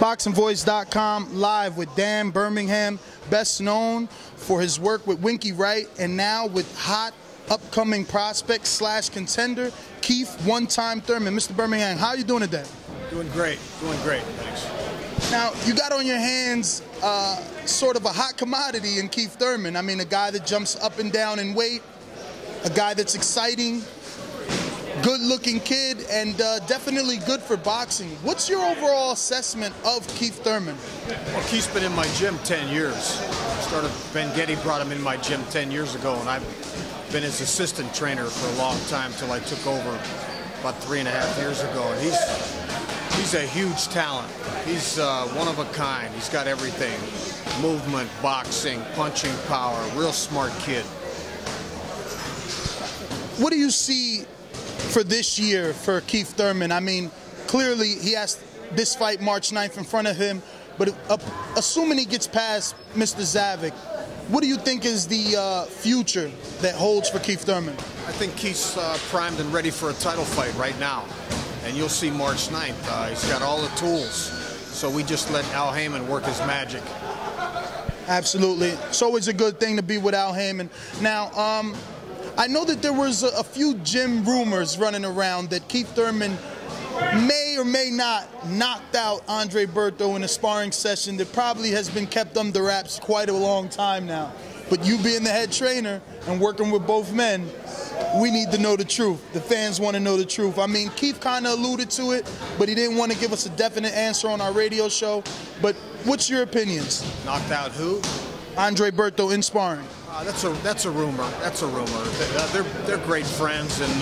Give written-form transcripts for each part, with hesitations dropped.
BoxingVoice.com live with Dan Birmingham, best known for his work with Winky Wright and now with hot upcoming prospect slash contender Keith one-time Thurman. Mr. Birmingham, how are you doing today? Doing great, thanks. Now, you got on your hands sort of a hot commodity in Keith Thurman. I mean, a guy that jumps up and down in weight, a guy that's exciting, good-looking kid, and definitely good for boxing. What's your overall assessment of Keith Thurman? Well, Keith's been in my gym 10 years. Ben Getty brought him in my gym 10 years ago, and I've been his assistant trainer for a long time till I took over about 3.5 years ago. And he's a huge talent. He's one of a kind. He's got everything: movement, boxing, punching power. Real smart kid. What do you see for this year for Keith Thurman? I mean, clearly he has this fight March 9th in front of him, but assuming he gets past Mr. Zavik, what do you think is the future that holds for Keith Thurman? I think Keith's primed and ready for a title fight right now, and you'll see March 9th. He's got all the tools, so we just let Al Haymon work his magic. Absolutely. It's always a good thing to be with Al Haymon. Now, I know that there was a few gym rumors running around that Keith Thurman may or may not knocked out Andre Berto in a sparring session that probably has been kept under wraps quite a long time now. But you being the head trainer and working with both men, we need to know the truth. The fans want to know the truth. I mean, Keith kind of alluded to it, but he didn't want to give us a definite answer on our radio show. But what's your opinions? Knocked out who? Andre Berto in sparring. That's a rumor. That's a rumor. They're great friends, and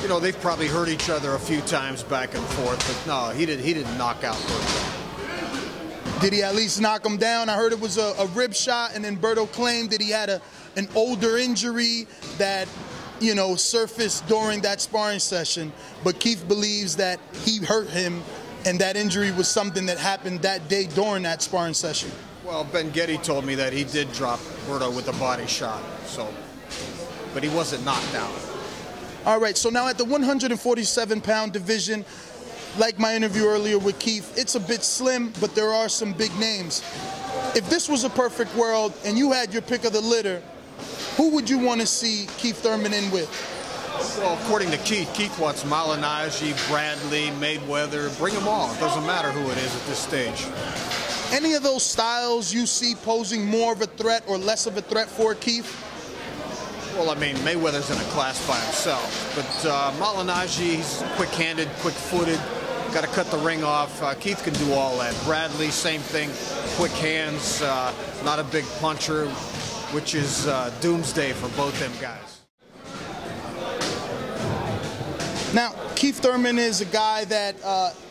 you know, they've probably hurt each other a few times back and forth. But no, he didn't knock out Berto. Did he at least knock him down? I heard it was a rib shot, and then Berto claimed that he had an older injury that, you know, surfaced during that sparring session. But Keith believes that he hurt him, and that injury was something that happened that day during that sparring session. Well, Ben Getty told me that he did drop Berto with a body shot, but he wasn't knocked out. All right, so now at the 147-pound division, like my interview earlier with Keith, it's a bit slim, but there are some big names. If this was a perfect world and you had your pick of the litter, who would you want to see Keith Thurman in with? Well, according to Keith wants Malignaggi, Bradley, Mayweather, bring them all. It doesn't matter who it is at this stage. Any of those styles you see posing more of a threat or less of a threat for Keith? Well, I mean, Mayweather's in a class by himself, but Malignaggi, he's quick-handed, quick-footed, got to cut the ring off. Keith can do all that. Bradley, same thing, quick hands, not a big puncher, which is doomsday for both them guys. Now, Keith Thurman is a guy that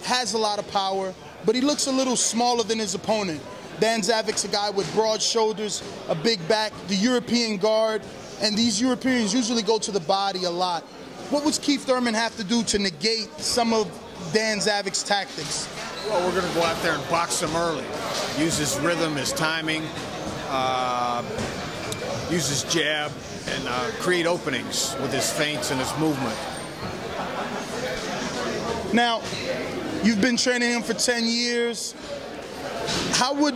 has a lot of power, but he looks a little smaller than his opponent. Dan Zavik's a guy with broad shoulders, a big back, the European guard, and these Europeans usually go to the body a lot. What would Keith Thurman have to do to negate some of Dan Zavik's tactics? Well, we're going to go out there and box him early. Use his rhythm, his timing, use his jab, and create openings with his feints and his movement. Now, you've been training him for 10 years. How would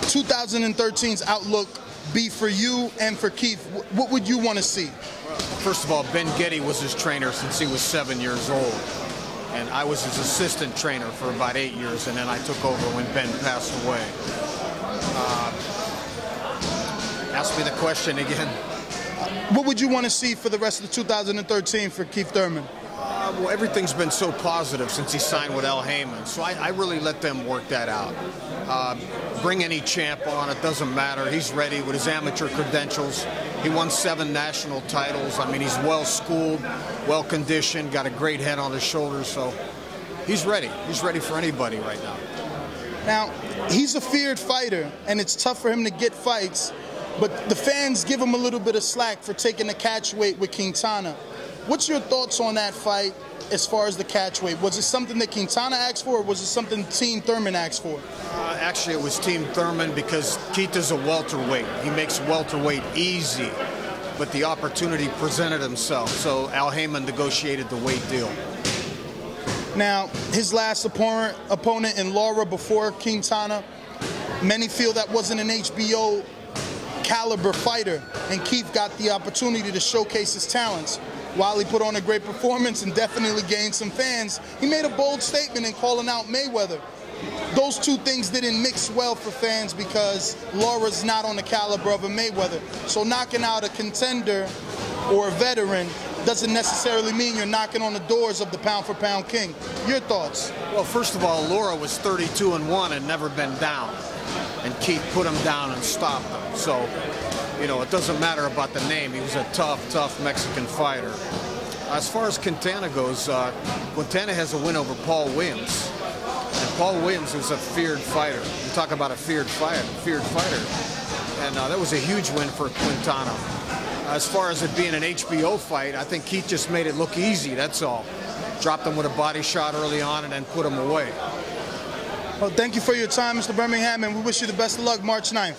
2013's outlook be for you and for Keith? What would you want to see? Well, first of all, Ben Getty was his trainer since he was 7 years old. And I was his assistant trainer for about 8 years, and then I took over when Ben passed away. Ask me the question again. What would you want to see for the rest of 2013 for Keith Thurman? Well, everything's been so positive since he signed with Al Haymon, so I really let them work that out. Bring any champ on, it doesn't matter. He's ready with his amateur credentials. He won 7 national titles. I mean, he's well-schooled, well-conditioned, got a great head on his shoulders, so he's ready. He's ready for anybody right now. Now, he's a feared fighter, and it's tough for him to get fights, but the fans give him a little bit of slack for taking the catch weight with Quintana. What's your thoughts on that fight as far as the catch weight? Was it something that Quintana asked for, or was it something Team Thurman asked for? Actually, it was Team Thurman because Keith is a welterweight. He makes welterweight easy, but the opportunity presented himself, so Al Haymon negotiated the weight deal. Now, his last opponent in Lara before Quintana, many feel that wasn't an HBO caliber fighter, and Keith got the opportunity to showcase his talents. While he put on a great performance and definitely gained some fans, he made a bold statement in calling out Mayweather. Those two things didn't mix well for fans because Lara's not on the caliber of a Mayweather. So knocking out a contender or a veteran doesn't necessarily mean you're knocking on the doors of the pound-for-pound king. Your thoughts? Well, first of all, Lara was 32-1 and never been down. And Keith put him down and stopped him. So, you know, it doesn't matter about the name. He was a tough Mexican fighter. As far as Quintana goes, Quintana has a win over Paul Williams. And Paul Williams is a feared fighter. You talk about a feared fighter. And that was a huge win for Quintana. As far as it being an HBO fight, I think Keith just made it look easy, that's all. Dropped him with a body shot early on and then put him away. Well, thank you for your time, Mr. Birmingham, and we wish you the best of luck March 9th.